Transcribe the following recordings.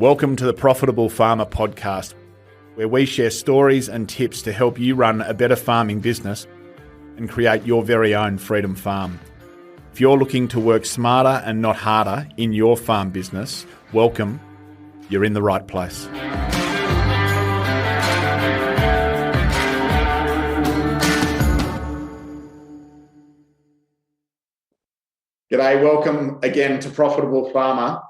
Welcome to the Profitable Farmer podcast, where we share stories and tips to help you run a better farming business and create your very own freedom farm. If you're looking to work smarter and not harder in your farm business, welcome. You're in the right place. G'day, welcome again to Profitable Farmer.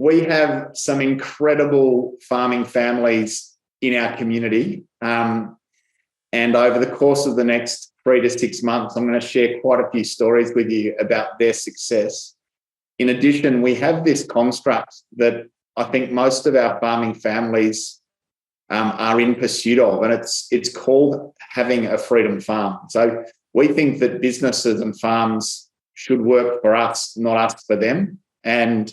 We have some incredible farming families in our community. And over the course of the next 3 to 6 months, I'm going to share quite a few stories with you about their success. In addition, we have this construct that I think most of our farming families are in pursuit of, and it's called having a freedom farm. So we think that businesses and farms should work for us, not us for them. And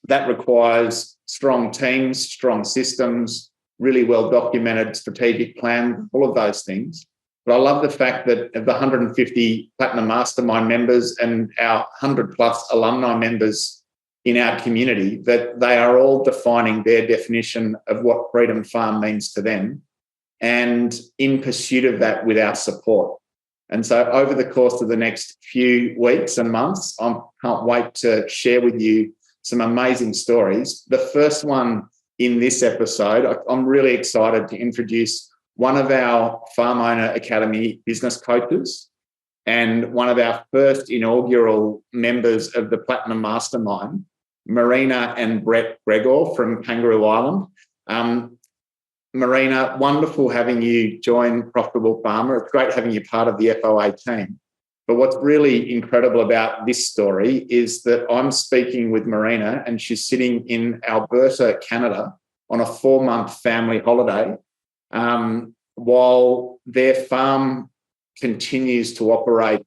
that requires strong teams, strong systems, really well documented strategic plan, all of those things. But I love the fact that of the 150 Platinum Mastermind members and our 100 plus alumni members in our community, that they are all defining their definition of what Freedom Farm means to them and in pursuit of that with our support. And so over the course of the next few weeks and months, I can't wait to share with you some amazing stories. The first one in this episode, I'm really excited to introduce one of our Farm Owner Academy business coaches and one of our first inaugural members of the Platinum Mastermind, Marina and Gregor from Kangaroo Island. Marina, wonderful having you join Profitable Farmer. It's great having you part of the FOA team. But what's really incredible about this story is that I'm speaking with Marina and she's sitting in Alberta, Canada, on a 4-month family holiday while their farm continues to operate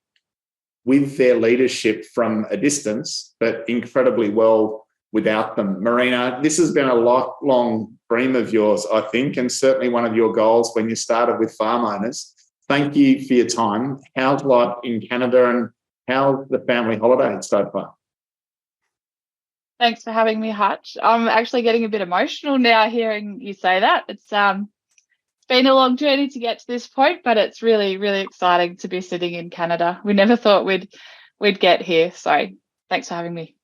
with their leadership from a distance, but incredibly well without them. Marina, this has been a lifelong dream of yours, I think, and certainly one of your goals when you started with farm owners. Thank you for your time. How's life in Canada and how's the family holiday so far? Thanks for having me, Hutch. I'm actually getting a bit emotional now hearing you say that. It's been a long journey to get to this point, but it's really, really exciting to be sitting in Canada. We never thought we'd get here. So thanks for having me.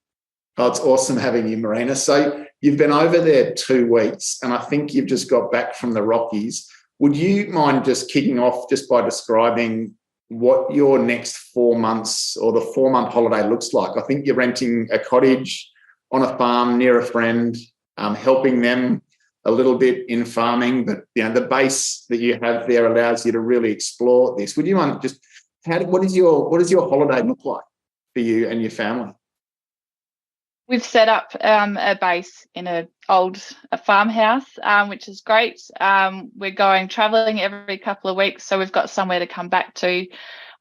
Oh, it's awesome having you, Marina. So you've been over there 2 weeks and I think you've just got back from the Rockies. Would you mind just kicking off just by describing what your next 4 months or the 4-month holiday looks like? I think you're renting a cottage on a farm near a friend, helping them a little bit in farming, but the base that you have there allows you to really explore this. Would you mind just what does your holiday look like for you and your family? We've set up a base in a farmhouse, which is great. We're going travelling every couple of weeks, so we've got somewhere to come back to.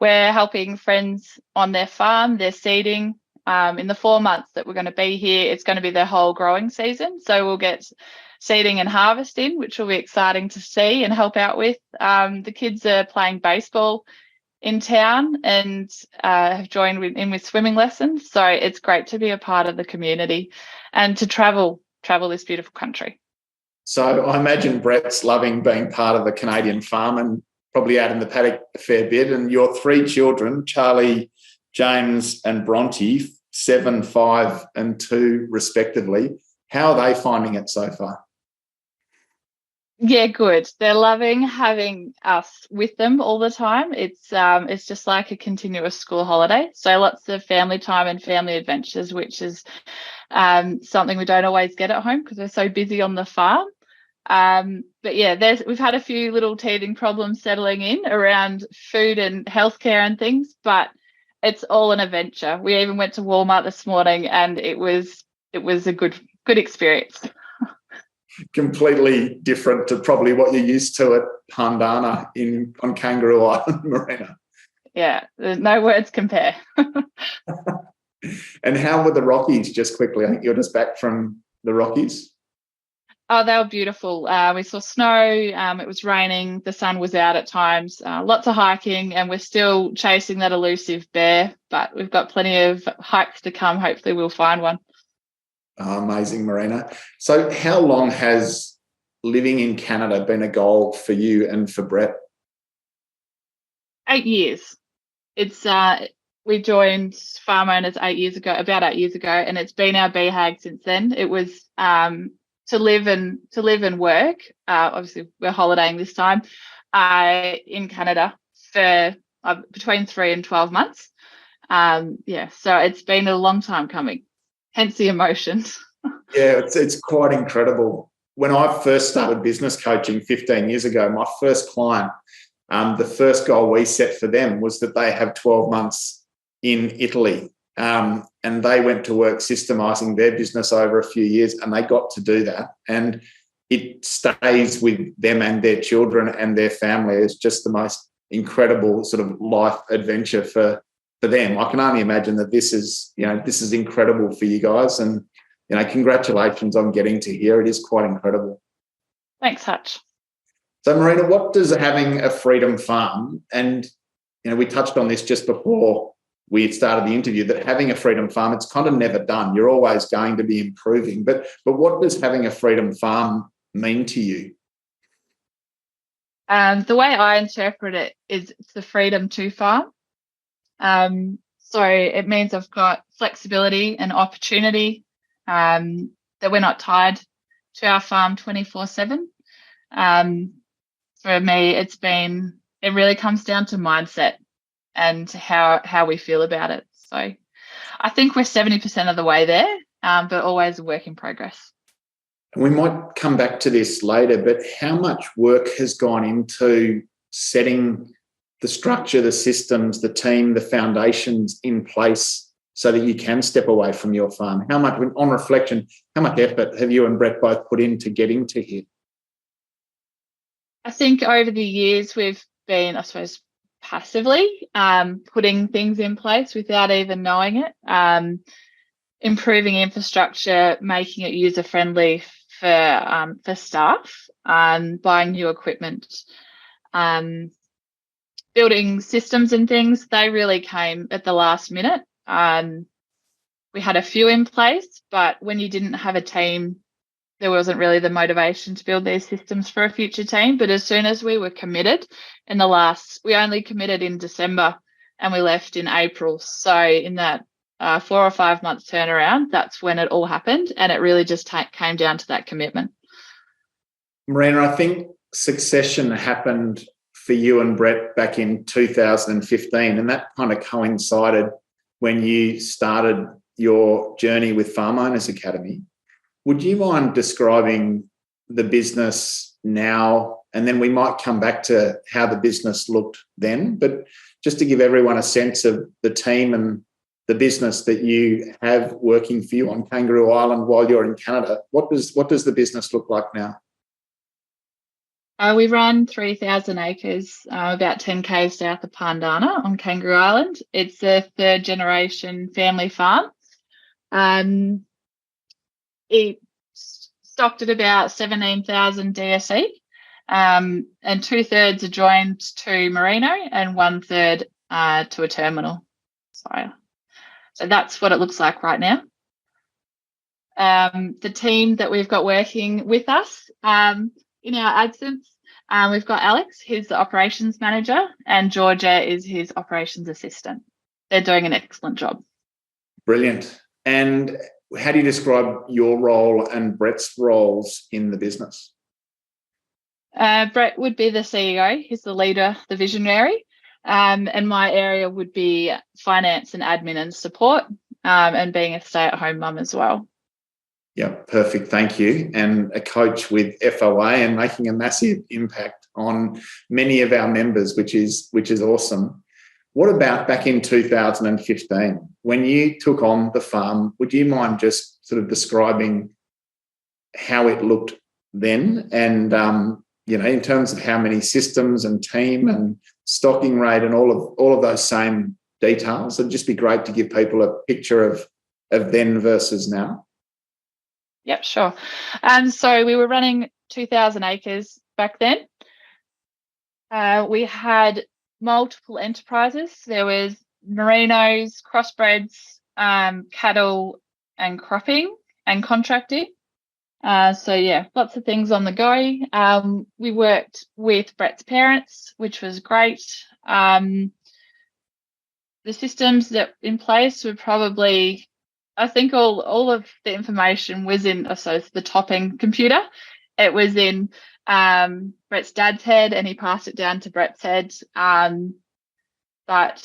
We're helping friends on their farm, their seeding. In the 4 months that we're going to be here, it's going to be their whole growing season. So we'll get seeding and harvest in, which will be exciting to see and help out with. The kids are playing baseball in town and have joined in with swimming lessons. So it's great to be a part of the community and to travel this beautiful country. So I imagine Brett's loving being part of the Canadian farm and probably out in the paddock a fair bit. And your 3 children, Charlie, James and Bronte, 7, 5 and 2 respectively, how are they finding it so far? Yeah, good. They're loving having us with them all the time. It's just like a continuous school holiday. So lots of family time and family adventures, which is something we don't always get at home because we're so busy on the farm. But yeah, we've had a few little teething problems settling in around food and healthcare and things, but it's all an adventure. We even went to Walmart this morning and it was a good experience. Completely different to probably what you're used to at Pandana on Kangaroo Island, Marina. Yeah, there's no words compare. And how were the Rockies, just quickly? I think you're just back from the Rockies. Oh, they were beautiful. We saw snow. It was raining. The sun was out at times. Lots of hiking, and we're still chasing that elusive bear, but we've got plenty of hikes to come. Hopefully we'll find one. Oh, amazing, Marina. So how long has living in Canada been a goal for you and for Brett? 8 years. It's we joined farm owners 8 years ago, about 8 years ago, and it's been our BHAG since then. It was to live and work. Obviously, we're holidaying this time in Canada for between 3 and 12 months. So it's been a long time coming, hence the emotions. Yeah, it's quite incredible. When I first started business coaching 15 years ago, my first client, the first goal we set for them was that they have 12 months in Italy. And they went to work systemizing their business over a few years, and they got to do that. And it stays with them and their children and their family. It's just the most incredible sort of life adventure for them. I can only imagine that this is incredible for you guys. And, congratulations on getting to here. It is quite incredible. Thanks, Hutch. So, Marina, what does having a freedom farm, and, we touched on this just before we started the interview, that having a freedom farm, it's kind of never done. You're always going to be improving. But what does having a freedom farm mean to you? The way I interpret it is it's the freedom to farm. So it means I've got flexibility and opportunity, that we're not tied to our farm 24/7. For me, it really comes down to mindset and how we feel about it. So I think we're 70% of the way there, but always a work in progress. We might come back to this later, but how much work has gone into setting the structure, the systems, the team, the foundations in place so that you can step away from your farm? How much, on reflection, how much effort have you and Brett both put into getting to here? I think over the years we've been, I suppose, passively putting things in place without even knowing it, improving infrastructure, making it user-friendly for staff, buying new equipment, building systems and things. They really came at the last minute. We had a few in place, but when you didn't have a team, there wasn't really the motivation to build these systems for a future team. But as soon as we were committed we only committed in December and we left in April. So in that 4 or 5 months turnaround, that's when it all happened. And it really just came down to that commitment. Marina, I think succession happened for you and Brett back in 2015, and that kind of coincided when you started your journey with Farm Owners Academy. Would you mind describing the business now? And then we might come back to how the business looked then, but just to give everyone a sense of the team and the business that you have working for you on Kangaroo Island while you're in Canada. What does the business look like now? We run 3,000 acres, about 10 k's south of Pandana on Kangaroo Island. It's a third generation family farm. It stocked at about 17,000 DSE, and 2/3 are joined to Merino and 1/3 to a terminal. So that's what it looks like right now. The team that we've got working with us in our absence, we've got Alex, he's the operations manager, and Georgia is his operations assistant. They're doing an excellent job. Brilliant. And how do you describe your role and Brett's roles in the business? Brett would be the CEO. He's the leader, the visionary. And my area would be finance and admin and support, and being a stay-at-home mum as well. Yeah, perfect. Thank you. And a coach with FOA and making a massive impact on many of our members, which is awesome. What about back in 2015, when you took on the farm? Would you mind just sort of describing how it looked then, and in terms of how many systems and team and stocking rate and all of those same details? It'd just be great to give people a picture of then versus now. Yep, sure. So we were running 2,000 acres back then. We had multiple enterprises. There was merinos, crossbreds, cattle and cropping, and contracting. So yeah, lots of things on the go. We worked with Brett's parents, which was great. The systems that in place were probably, I think all of the information was in, so the top-end computer. It was in Brett's dad's head, and he passed it down to Brett's head. But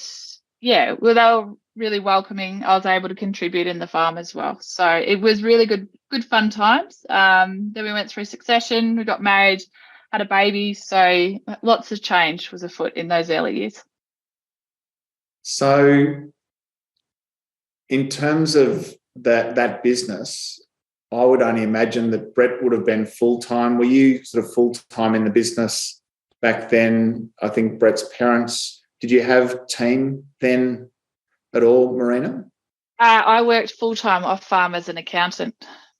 yeah, well, they were really welcoming. I was able to contribute in the farm as well. So it was really good fun times. Then we went through succession, we got married, had a baby. So lots of change was afoot in those early years. So in terms of that business, I would only imagine that Brett would have been full-time. Were you sort of full-time in the business back then? I think Brett's parents, did you have team then at all, Marina? I worked full-time off farm as an accountant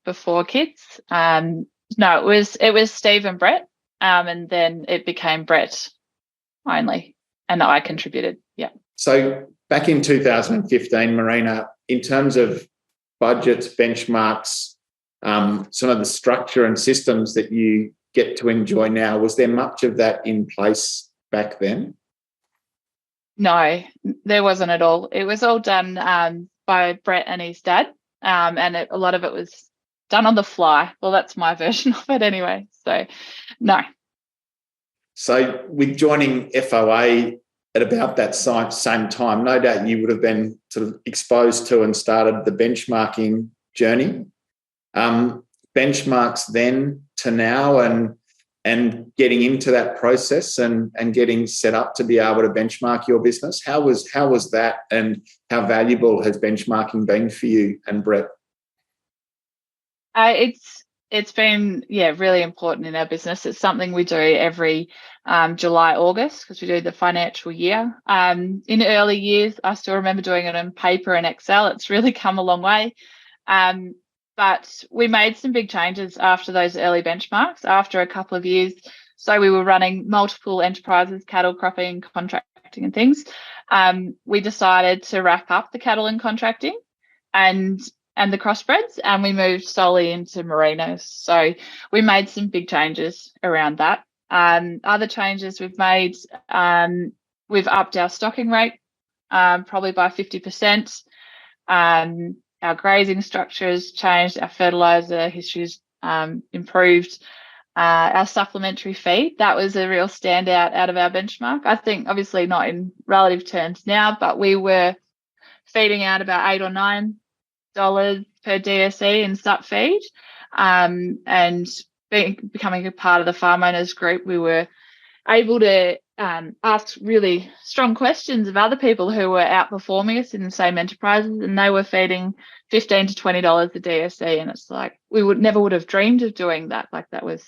before kids. No, it was Steve and Brett, and then it became Brett only, and I contributed. Yeah. So back in 2015, Marina, in terms of budgets, benchmarks, some of the structure and systems that you get to enjoy now, was there much of that in place back then? No, there wasn't at all. It was all done by Brett and his dad, and a lot of it was done on the fly. Well, that's my version of it anyway. So, no. So with joining FOA at about that same time, no doubt you would have been sort of exposed to and started the benchmarking journey. Benchmarks then to now and getting into that process and getting set up to be able to benchmark your business. How was that, and how valuable has benchmarking been for you and Brett? It's been really important in our business. It's something we do every July, August, because we do the financial year. In early years, I still remember doing it on paper and Excel. It's really come a long way. But we made some big changes after those early benchmarks, after a couple of years. So we were running multiple enterprises, cattle, cropping, contracting and things. We decided to wrap up the cattle and contracting and the crossbreds, and we moved solely into merinos. So we made some big changes around that. Other changes we've made, we've upped our stocking rate probably by 50%. Our grazing structures changed, our fertiliser history's improved, our supplementary feed, that was a real standout out of our benchmark. I think obviously not in relative terms now, but we were feeding out about $8 or $9 per DSE in sup feed, and becoming a part of the farm owners group, we were able to ask really strong questions of other people who were outperforming us in the same enterprises, and they were feeding $15 to $20 a DSE, and it's like we never would have dreamed of doing that. Like that was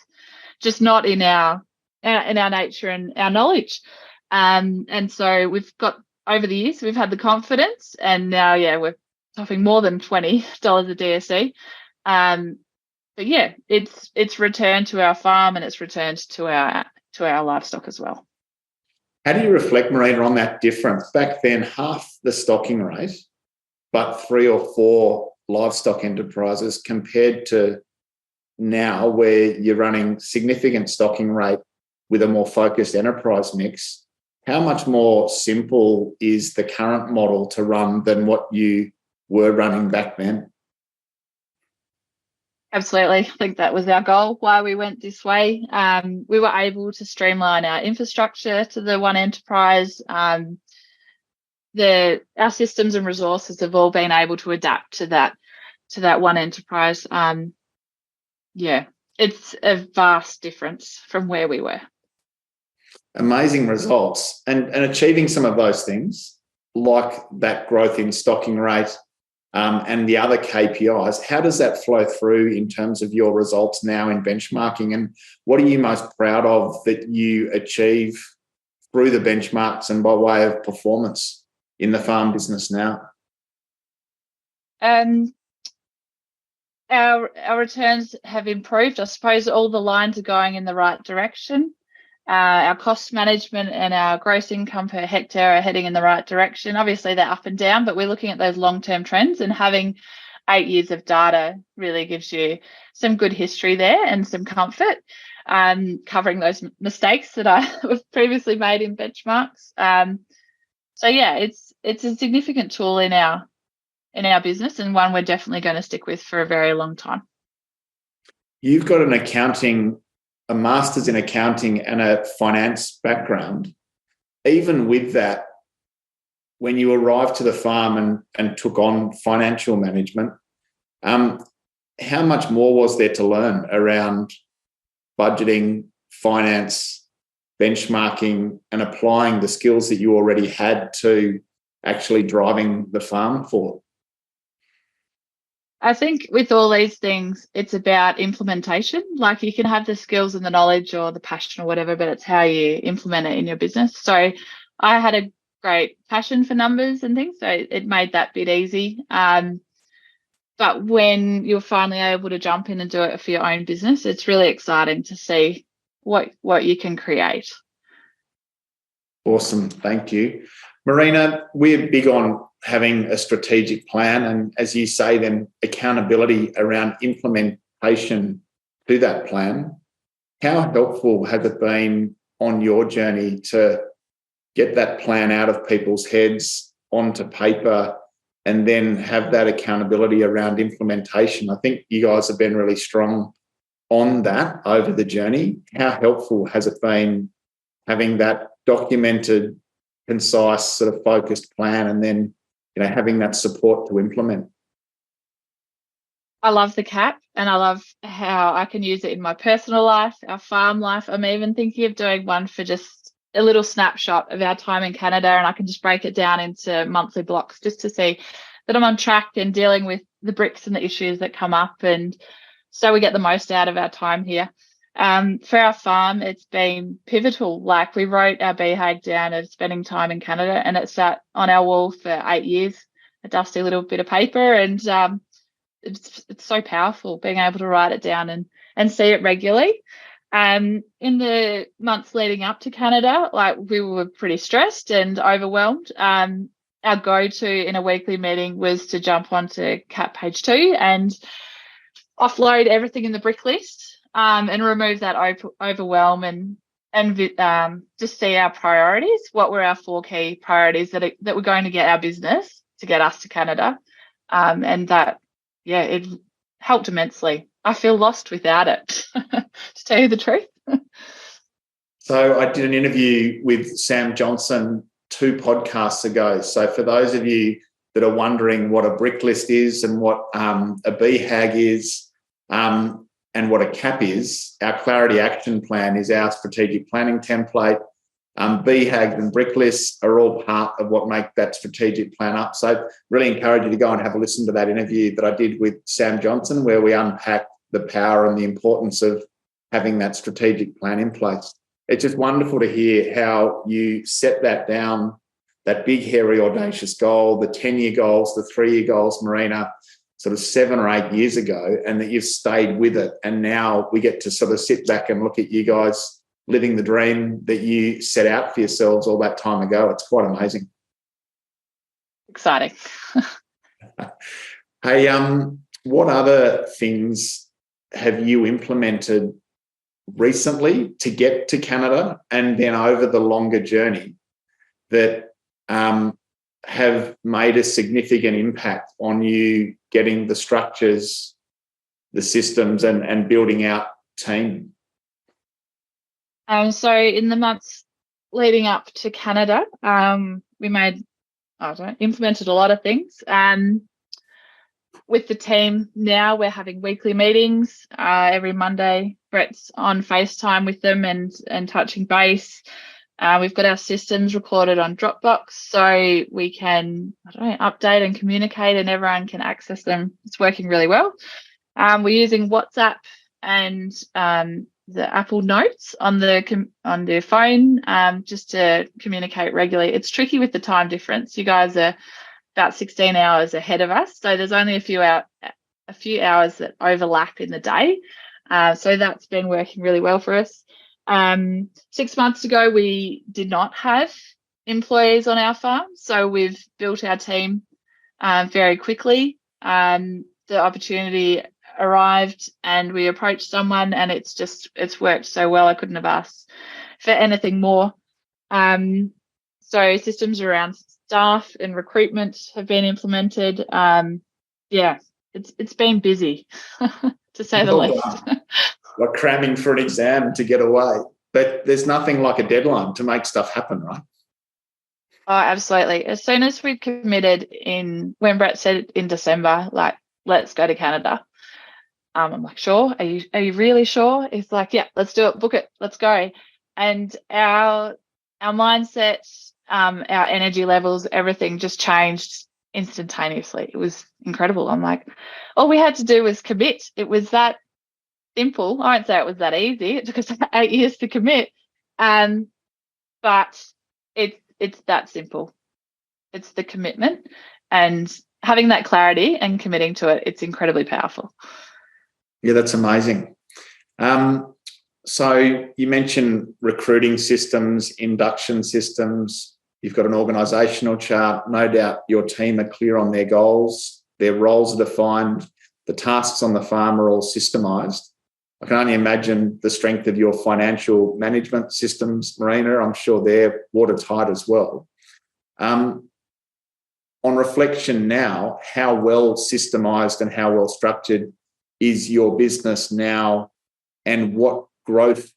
just not in our nature and our knowledge. And so we've got, over the years, we've had the confidence, and now we're topping more than $20 a DSE. But yeah, it's returned to our farm, and it's returned to our livestock as well. How do you reflect, Marina, on that difference? Back then, half the stocking rate, but 3 or 4 livestock enterprises, compared to now where you're running significant stocking rate with a more focused enterprise mix. How much more simple is the current model to run than what you were running back then? Absolutely. I think that was our goal, why we went this way. We were able to streamline our infrastructure to the one enterprise. Our systems and resources have all been able to adapt to that one enterprise. It's a vast difference from where we were. Amazing results. And achieving some of those things, like that growth in stocking rate, and the other KPIs, how does that flow through in terms of your results now in benchmarking? And what are you most proud of that you achieve through the benchmarks and by way of performance in the farm business now? Our returns have improved. I suppose all the lines are going in the right direction. Our cost management and our gross income per hectare are heading in the right direction. Obviously, they're up and down, but we're looking at those long-term trends and having 8 years of data really gives you some good history there and some comfort, covering those mistakes that I have previously made in benchmarks. So yeah, it's a significant tool in our business, and one we're definitely going to stick with for a very long time. You've got a master's in accounting and a finance background. Even with that, when you arrived to the farm and took on financial management, how much more was there to learn around budgeting, finance, benchmarking, and applying the skills that you already had to actually driving the farm forward? I think with all these things, it's about implementation. Like, you can have the skills and the knowledge or the passion or whatever, but it's how you implement it in your business. So I had a great passion for numbers and things, so it made that bit easy. But when you're finally able to jump in and do it for your own business, it's really exciting to see what you can create. Awesome. Thank you. Marina, we're big on having a strategic plan and, as you say, then accountability around implementation to that plan. How helpful has it been on your journey to get that plan out of people's heads onto paper and then have that accountability around implementation? I think you guys have been really strong on that over the journey. How helpful has it been having that documented, concise, sort of focused plan, and then having that support to implement? I love the CAP, and I love how I can use it in my personal life, our farm life. I'm even thinking of doing one for just a little snapshot of our time in Canada, and I can just break it down into monthly blocks just to see that I'm on track and dealing with the bricks and the issues that come up, and so we get the most out of our time here. For our farm, it's been pivotal. Like, we wrote our BHAG down of spending time in Canada, and it sat on our wall for 8 years, a dusty little bit of paper, and it's so powerful being able to write it down and see it regularly. In the months leading up to Canada, like, we were pretty stressed and overwhelmed. Our go-to in a weekly meeting was to jump onto CAP page 2 and offload everything in the brick list, and remove that overwhelm and just see our priorities. What were our 4 key priorities that were going to get our business to get us to Canada? And that, yeah, it helped immensely. I feel lost without it, to tell you the truth. So I did an interview with Sam Johnson 2 podcasts ago. So for those of you that are wondering what a brick list is and what a BHAG is, and what a CAP is, our Clarity Action Plan is our strategic planning template. BHAGs and brick lists are all part of what make that strategic plan up. So really encourage you to go and have a listen to that interview that I did with Sam Johnson, where we unpacked the power and the importance of having that strategic plan in place. It's just wonderful to hear how you set that down, that big, hairy, audacious goal, the 10-year goals, the 3-year goals, Marina, sort of 7 or 8 years ago, and that you've stayed with it. And now we get to sort of sit back and look at you guys living the dream that you set out for yourselves all that time ago. It's quite amazing. Exciting. Hey, what other things have you implemented recently to get to Canada, and then over the longer journey, that have made a significant impact on you getting the structures, the systems, and building out team? So in the months leading up to Canada, we implemented a lot of things. With the team now, we're having weekly meetings every Monday. Brett's on FaceTime with them and touching base. We've got our systems recorded on Dropbox, so we can update and communicate, and everyone can access them. It's working really well. We're using WhatsApp and the Apple Notes on their phone, just to communicate regularly. It's tricky with the time difference. You guys are about 16 hours ahead of us, so there's only a few hours that overlap in the day. So that's been working really well for us. 6 months ago, we did not have employees on our farm, so we've built our team very quickly. the opportunity arrived and we approached someone, and it's worked so well. I couldn't have asked for anything more. So systems around staff and recruitment have been implemented. It's been busy to say the least. Like cramming for an exam to get away, but there's nothing like a deadline to make stuff happen, right? Oh, absolutely. As soon as we committed when Brett said in December, like, let's go to Canada. I'm like, sure. Are you really sure? He's like, yeah, let's do it. Book it. Let's go. And our mindset, our energy levels, everything just changed instantaneously. It was incredible. I'm like, all we had to do was commit. It was that simple. I won't say it was that easy. It took us 8 years to commit. But it's that simple. It's the commitment and having that clarity and committing to it. It's incredibly powerful. Yeah, that's amazing. So you mentioned recruiting systems, induction systems. You've got an organisational chart. No doubt your team are clear on their goals. Their roles are defined. The tasks on the farm are all systemised. I can only imagine the strength of your financial management systems, Marina. I'm sure they're watertight as well. On reflection now, how well systemised and how well structured is your business now, and what growth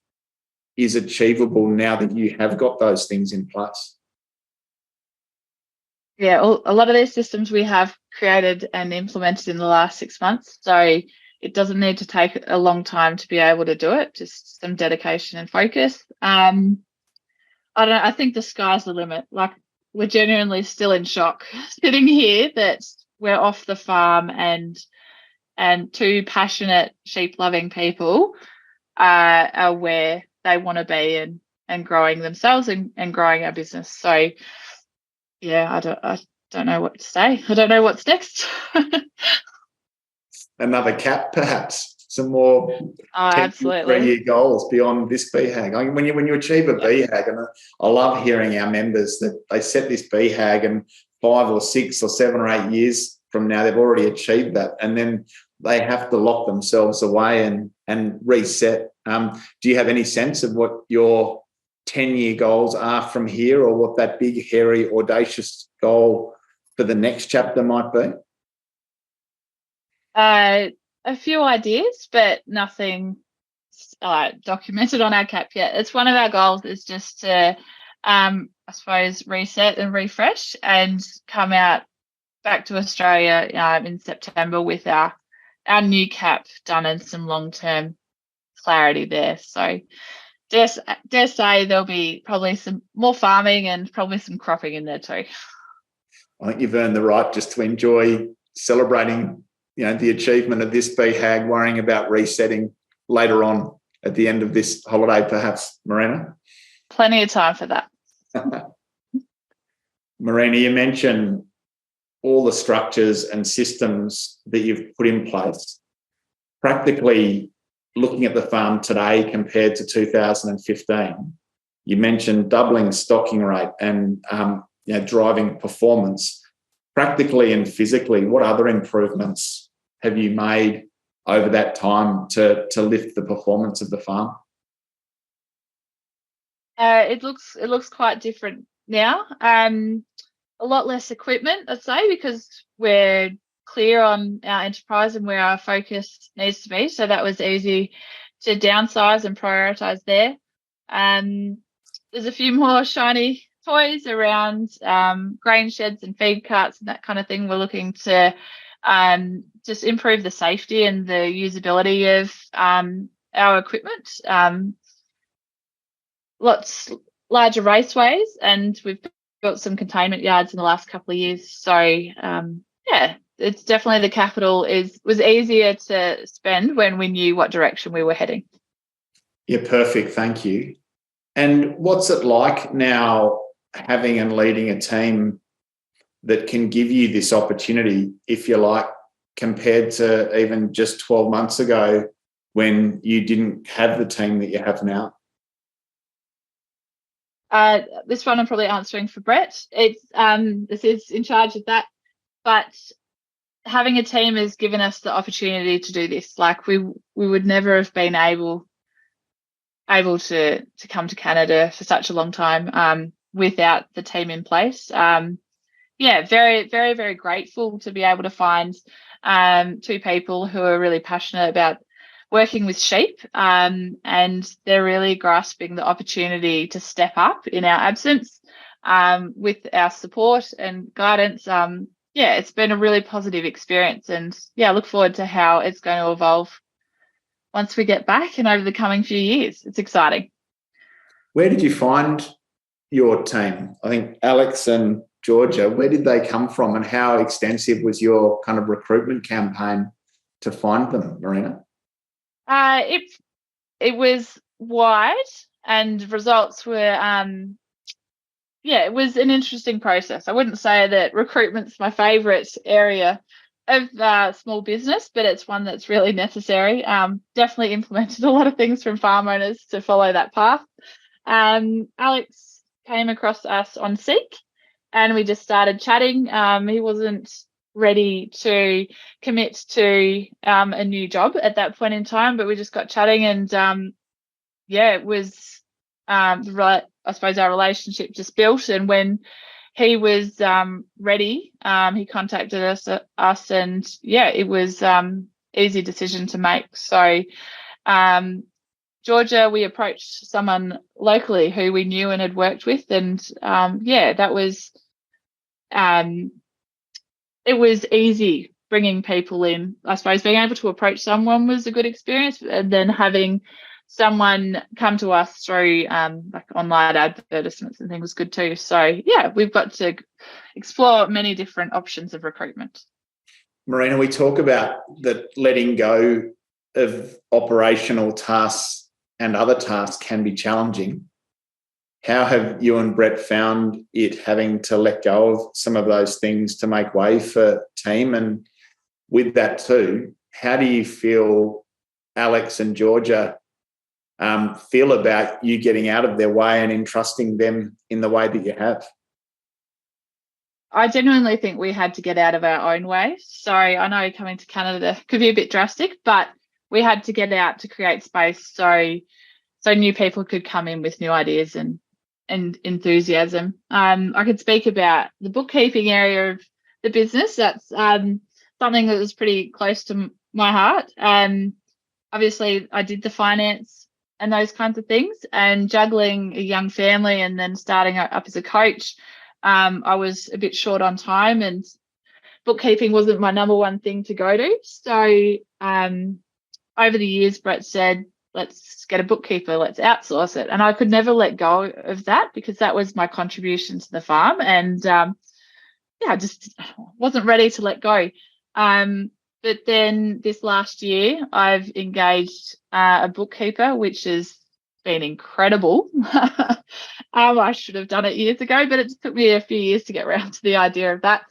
is achievable now that you have got those things in place? Yeah, a lot of these systems we have created and implemented in the last 6 months. So it doesn't need to take a long time to be able to do it, just some dedication and focus. I think the sky's the limit. Like, we're genuinely still in shock sitting here that we're off the farm and two passionate sheep loving people are where they want to be and growing themselves and growing our business. So yeah, I don't know what to say. I don't know what's next. Another cap, perhaps. Some more absolutely 3-year goals beyond this BHAG. I mean, when you achieve a BHAG, and I love hearing our members that they set this BHAG and 5 or 6 or 7 or 8 years from now they've already achieved that, and then they have to lock themselves away and reset. Do you have any sense of what your 10-year goals are from here, or what that big, hairy, audacious goal for the next chapter might be? A few ideas, but nothing documented on our cap yet. It's one of our goals is just to, I suppose, reset and refresh and come out back to Australia in September with our new cap done and some long-term clarity there. So dare say there'll be probably some more farming and probably some cropping in there too. I think you've earned the right just to enjoy celebrating, the achievement of this BHAG, worrying about resetting later on at the end of this holiday, perhaps, Marina? Plenty of time for that. Marina, you mentioned all the structures and systems that you've put in place. Practically looking at the farm today compared to 2015, you mentioned doubling stocking rate and driving performance. Practically and physically, what other improvements have you made over that time to lift the performance of the farm? It looks quite different now. A lot less equipment, I'd say, because we're clear on our enterprise and where our focus needs to be. So that was easy to downsize and prioritise there. There's a few more shiny toys around grain sheds and feed carts and that kind of thing. We're looking to just improve the safety and the usability of our equipment. Lots larger raceways, and we've built some containment yards in the last couple of years. So it's definitely, the capital was easier to spend when we knew what direction we were heading. Yeah, perfect. Thank you. And what's it like now having and leading a team that can give you this opportunity, if you like, compared to even just 12 months ago when you didn't have the team that you have now? This one I'm probably answering for Brett. It's this is in charge of that, but having a team has given us the opportunity to do this. Like we would never have been able to come to Canada for such a long time without the team in place. Yeah, very, very, very grateful to be able to find two people who are really passionate about working with sheep, and they're really grasping the opportunity to step up in our absence with our support and guidance. Yeah, it's been a really positive experience, and yeah, I look forward to how it's going to evolve once we get back and over the coming few years. It's exciting. Where did you find your team? I think Alex and Georgia, where did they come from, and how extensive was your kind of recruitment campaign to find them, Marina? It was wide, and results were yeah, it was an interesting process. I wouldn't say that recruitment's my favourite area of small business, but it's one that's really necessary. Definitely implemented a lot of things from farm owners to follow that path. Alex came across us on Seek, and we just started chatting. He wasn't ready to commit to a new job at that point in time, but we just got chatting, and yeah, it was right. I suppose our relationship just built, and when he was ready, he contacted us, and yeah, it was easy decision to make. So Georgia, we approached someone locally who we knew and had worked with, and yeah, that was it was easy bringing people in. I suppose being able to approach someone was a good experience, and then having someone come to us through like online advertisements and things was good too. So yeah, we've got to explore many different options of recruitment. Marina, we talk about that letting go of operational tasks and other tasks can be challenging. How have you and Brett found it, having to let go of some of those things to make way for team? And with that too, how do you feel Alex and Georgia feel about you getting out of their way and entrusting them in the way that you have? I genuinely think we had to get out of our own way. So I know coming to Canada could be a bit drastic, but we had to get out to create space so new people could come in with new ideas and enthusiasm. I could speak about the bookkeeping area of the business. That's something that was pretty close to my heart. Obviously, I did the finance and those kinds of things, and juggling a young family and then starting up as a coach, I was a bit short on time, and bookkeeping wasn't my number one thing to go to. So over the years, Brett said, let's get a bookkeeper, let's outsource it. And I could never let go of that, because that was my contribution to the farm. And yeah, I just wasn't ready to let go. But then this last year, I've engaged a bookkeeper, which has been incredible. I should have done it years ago, but it took me a few years to get around to the idea of that.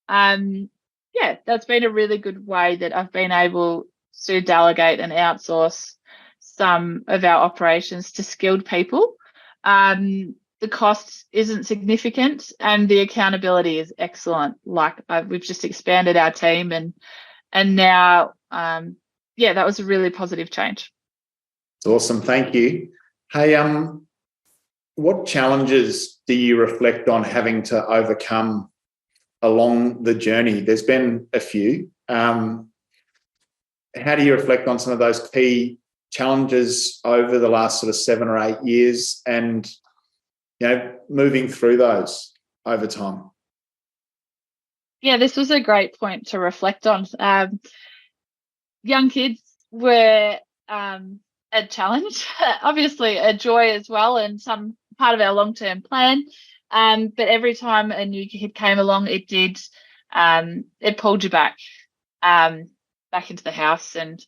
Yeah, that's been a really good way that I've been able to delegate and outsource some of our operations to skilled people. The cost isn't significant, and the accountability is excellent. Like we've just expanded our team, and now, yeah, that was a really positive change. It's awesome. Thank you. Hey, what challenges do you reflect on having to overcome along the journey? There's been a few. How do you reflect on some of those key challenges over the last sort of 7 or 8 years, and, you know, moving through those over time? Yeah, this was a great point to reflect on. Young kids were a challenge, obviously a joy as well, and some part of our long-term plan. But every time a new kid came along, it pulled you back into the house, and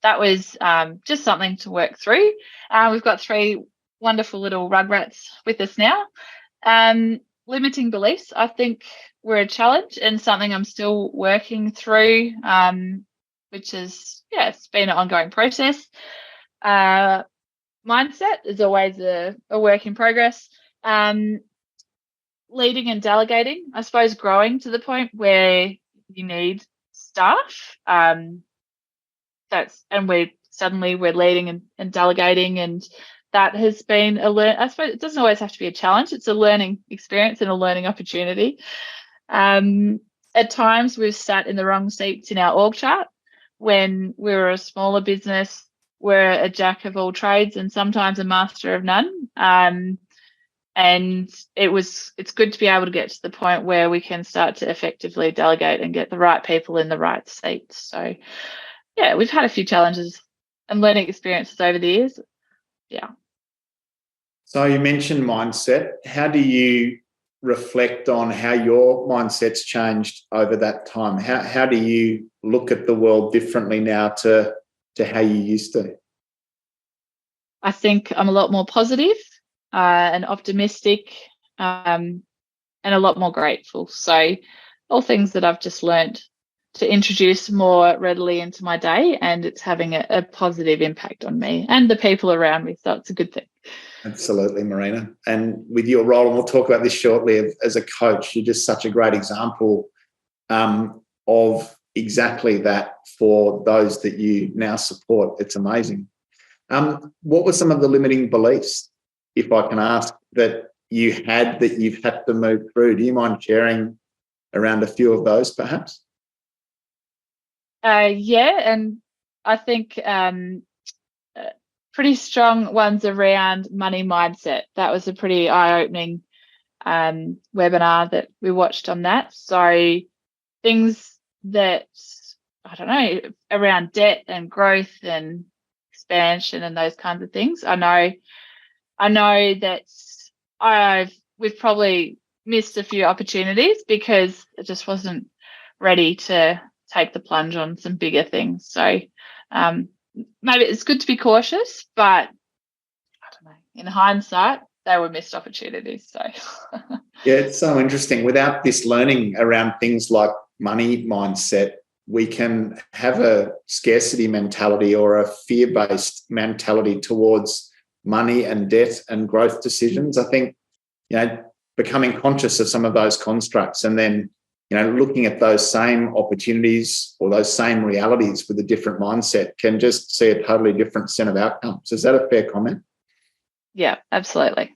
that was just something to work through. We've got 3 wonderful little rugrats with us now. Limiting beliefs, I think, were a challenge, and something I'm still working through, which is, yeah, it's been an ongoing process. Mindset is always a work in progress. Leading and delegating, I suppose, growing to the point where you need staff. And we're leading and delegating, and that has been I suppose it doesn't always have to be a challenge. It's a learning experience and a learning opportunity. At times we've sat in the wrong seats in our org chart. When we were a smaller business, we're a jack of all trades and sometimes a master of none. And it's good to be able to get to the point where we can start to effectively delegate and get the right people in the right seats. So yeah, we've had a few challenges and learning experiences over the years. Yeah. So you mentioned mindset. How do you reflect on how your mindset's changed over that time? How do you look at the world differently now to how you used to? I think I'm a lot more positive and optimistic, and a lot more grateful. So all things that I've just learned to introduce more readily into my day, and it's having a positive impact on me and the people around me. So it's a good thing. Absolutely, Marina. And with your role, and we'll talk about this shortly, as a coach, you're just such a great example of exactly that for those that you now support. It's amazing. What were some of the limiting beliefs, if I can ask, that you've had to move through? Do you mind sharing around a few of those, perhaps? Yeah, and I think pretty strong ones around money mindset. That was a pretty eye-opening webinar that we watched on that. So things that, I don't know, around debt and growth and expansion and those kinds of things. I know that we've probably missed a few opportunities because I just wasn't ready to take the plunge on some bigger things. So maybe it's good to be cautious, but I don't know, in hindsight, they were missed opportunities. So yeah, it's so interesting. Without this learning around things like money mindset, we can have a scarcity mentality or a fear-based mentality towards money and debt and growth decisions. I think, becoming conscious of some of those constructs and then, looking at those same opportunities or those same realities with a different mindset can just see a totally different set of outcomes. Is that a fair comment? Yeah, absolutely.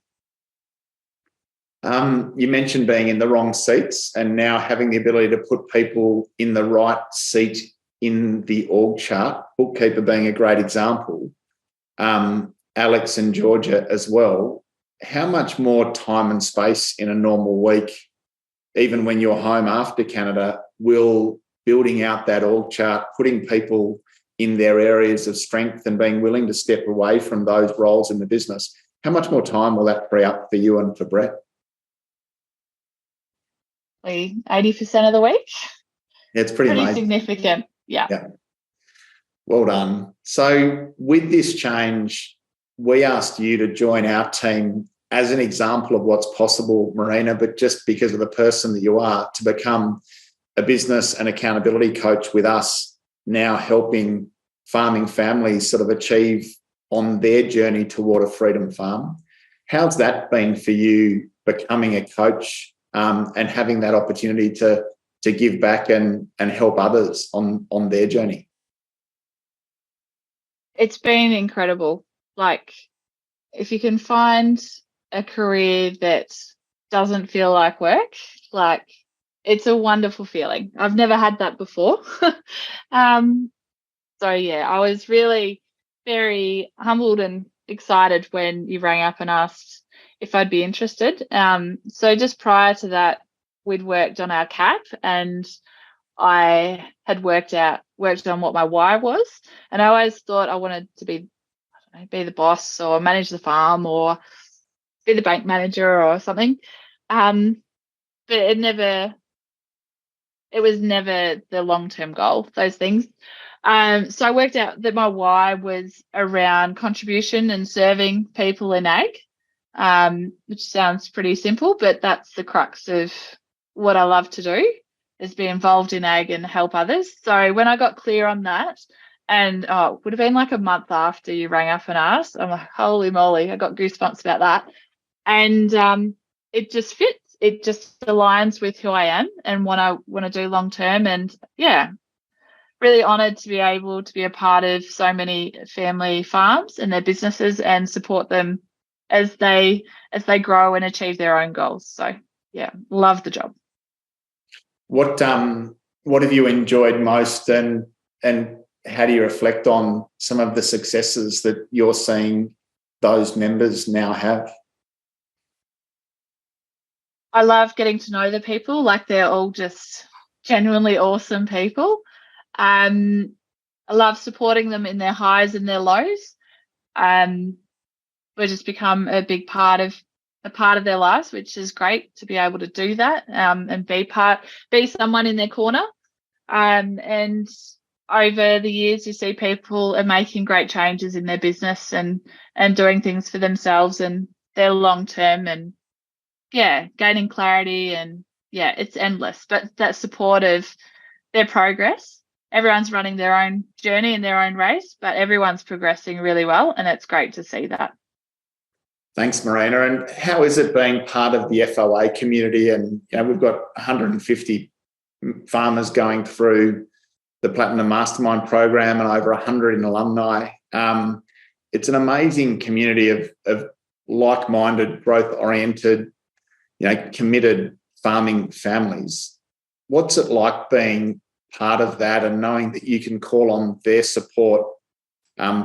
You mentioned being in the wrong seats and now having the ability to put people in the right seat in the org chart, bookkeeper being a great example, Alex and Georgia as well. How much more time and space in a normal week, even when you're home after Canada, will building out that org chart, putting people in their areas of strength and being willing to step away from those roles in the business, how much more time will that free up for you and for Brett? 80% of the week. Yeah, it's pretty amazing. Significant. Yeah. Well done. So with this change, we asked you to join our team as an example of what's possible, Marina, but just because of the person that you are, to become a business and accountability coach with us, now helping farming families sort of achieve on their journey toward a freedom farm. How's that been for you, becoming a coach and having that opportunity to give back and help others on their journey? It's been incredible. Like, if you can find a career that doesn't feel like work, like, it's a wonderful feeling. I've never had that before. So yeah, I was really very humbled and excited when you rang up and asked if I'd be interested. So just prior to that, we'd worked on our CAP, and I had worked on what my why was, and I always thought I wanted to be the boss or manage the farm or be the bank manager or something. But it was never the long-term goal, those things. So I worked out that my why was around contribution and serving people in ag, which sounds pretty simple, but that's the crux of what I love to do, is be involved in ag and help others. So when I got clear on that, and it would have been like a month after you rang up and asked, I'm like, holy moly, I got goosebumps about that. And it just fits. It just aligns with who I am and what I want to do long term. And yeah, really honoured to be able to be a part of so many family farms and their businesses and support them as they grow and achieve their own goals. So yeah, love the job. What have you enjoyed most, and how do you reflect on some of the successes that you're seeing those members now have? I love getting to know the people. Like, they're all just genuinely awesome people. I love supporting them in their highs and their lows. We've just become a big part of their lives, which is great to be able to do that, and be someone in their corner. And over the years, you see people are making great changes in their business and doing things for themselves and their long term, and gaining clarity, and it's endless. But that support of their progress. Everyone's running their own journey and their own race, but everyone's progressing really well, and it's great to see that. Thanks, Marina. And how is it being part of the FOA community? And we've got 150 farmers going through the Platinum Mastermind program and over 100 in alumni. It's an amazing community of like-minded, growth-oriented, committed farming families. What's it like being part of that and knowing that you can call on their support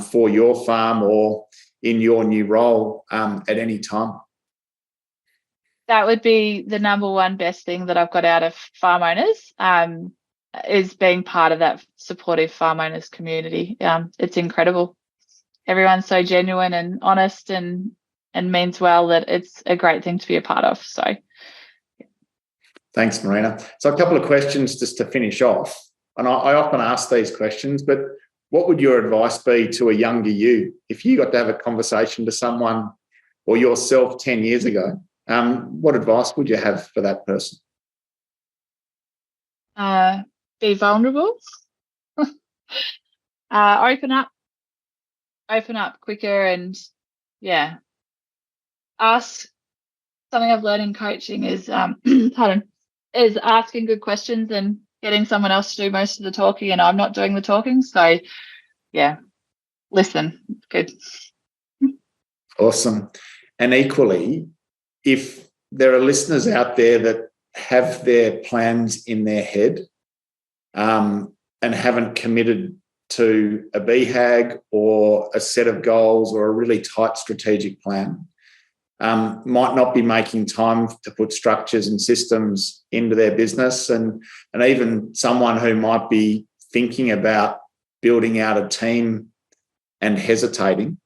for your farm or in your new role at any time? That would be the number one best thing that I've got out of farm owners, is being part of that supportive farm owners community. It's incredible. Everyone's so genuine and honest and means well that it's a great thing to be a part of. So, thanks, Marina. So a couple of questions just to finish off. And I often ask these questions, but what would your advice be to a younger you if you got to have a conversation to someone or yourself 10 years ago? What advice would you have for that person? Be vulnerable. Open up quicker, and ask. Something I've learned in coaching is is asking good questions and getting someone else to do most of the talking, and I'm not doing the talking. So listen. Good. Awesome. And equally, if there are listeners out there that have their plans in their head and haven't committed to a BHAG or a set of goals or a really tight strategic plan, might not be making time to put structures and systems into their business, and even someone who might be thinking about building out a team and hesitating,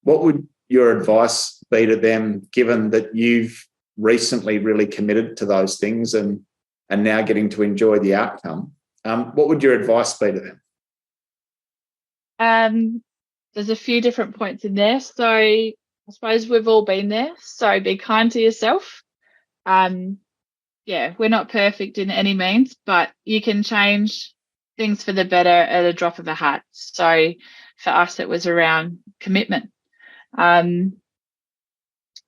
what would your advice be to them, given that you've recently really committed to those things and now getting to enjoy the outcome? What would your advice be to them? There's a few different points in there. So I suppose we've all been there. So be kind to yourself. We're not perfect in any means, but you can change things for the better at a drop of a hat. So for us, it was around commitment.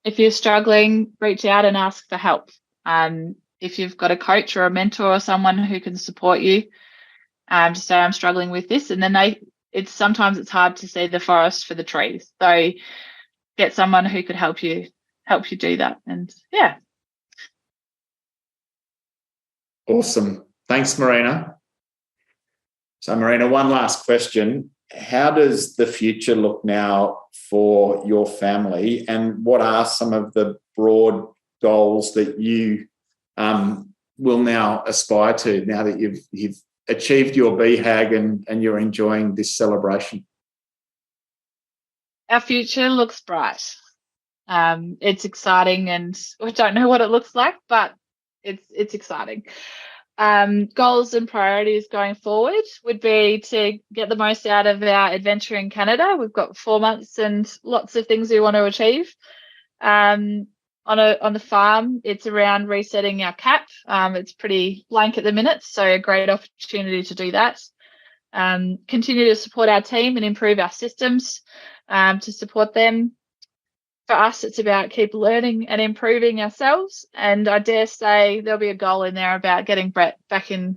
If you're struggling, reach out and ask for help. If you've got a coach or a mentor or someone who can support you, to say, I'm struggling with this, and then sometimes it's hard to see the forest for the trees. So get someone who could help you do that. And Awesome. Thanks, Marina. So, Marina, one last question. How does the future look now for your family, and what are some of the broad goals that you will now aspire to now that you've achieved your BHAG and you're enjoying this celebration? Our future looks bright. It's exciting, and we don't know what it looks like, but it's exciting. Goals and priorities going forward would be to get the most out of our adventure in Canada. We've got 4 months and lots of things we want to achieve. On the farm, it's around resetting our cap. It's pretty blank at the minute, so a great opportunity to do that. Continue to support our team and improve our systems to support them. For us, it's about keep learning and improving ourselves. And I dare say there'll be a goal in there about getting Brett back in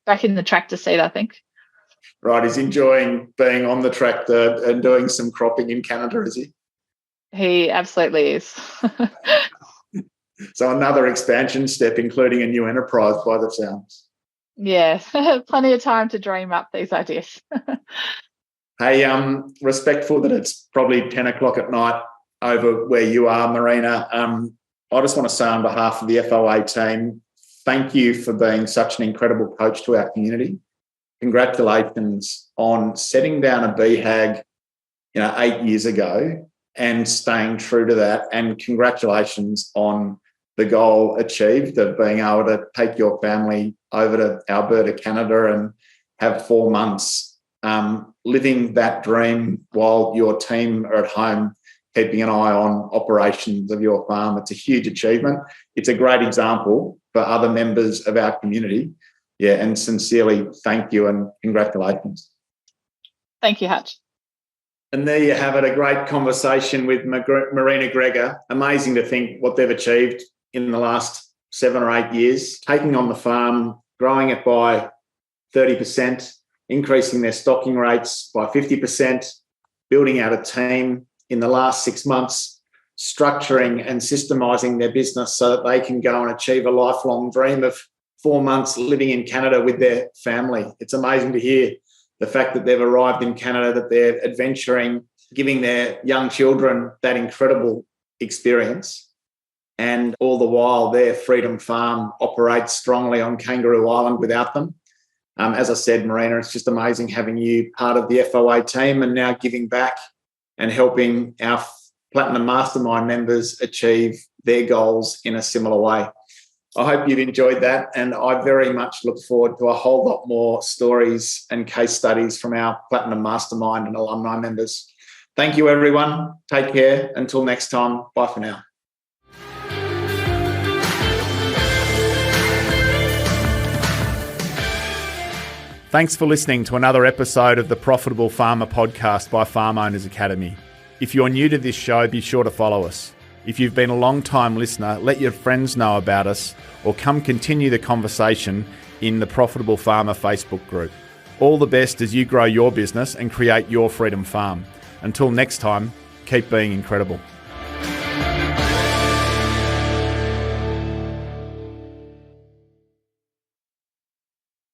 the tractor seat, I think. Right, he's enjoying being on the tractor and doing some cropping in Canada, is he? He absolutely is. So another expansion step, including a new enterprise by the sounds. Yeah, plenty of time to dream up these ideas. Hey, respectful that it's probably 10 o'clock at night over where you are, Marina. I just want to say on behalf of the FOA team, thank you for being such an incredible coach to our community. Congratulations on setting down a BHAG, 8 years ago and staying true to that. And congratulations on the goal achieved of being able to take your family over to Alberta, Canada, and have 4 months living that dream while your team are at home, keeping an eye on operations of your farm. It's a huge achievement. It's a great example for other members of our community. Yeah, and sincerely thank you and congratulations. Thank you, Hutch. And there you have it, a great conversation with Marina Gregor. Amazing to think what they've achieved in the last 7 or 8 years, taking on the farm, growing it by 30%, increasing their stocking rates by 50%, building out a team in the last 6 months, structuring and systemising their business so that they can go and achieve a lifelong dream of 4 months living in Canada with their family. It's amazing to hear the fact that they've arrived in Canada, that they're adventuring, giving their young children that incredible experience. And all the while, their Freedom Farm operates strongly on Kangaroo Island without them. As I said, Marina, it's just amazing having you part of the FOA team and now giving back and helping our Platinum Mastermind members achieve their goals in a similar way. I hope you've enjoyed that, and I very much look forward to a whole lot more stories and case studies from our Platinum Mastermind and alumni members. Thank you, everyone. Take care. Until next time, bye for now. Thanks for listening to another episode of the Profitable Farmer podcast by Farm Owners Academy. If you're new to this show, be sure to follow us. If you've been a long-time listener, let your friends know about us or come continue the conversation in the Profitable Farmer Facebook group. All the best as you grow your business and create your freedom farm. Until next time, keep being incredible.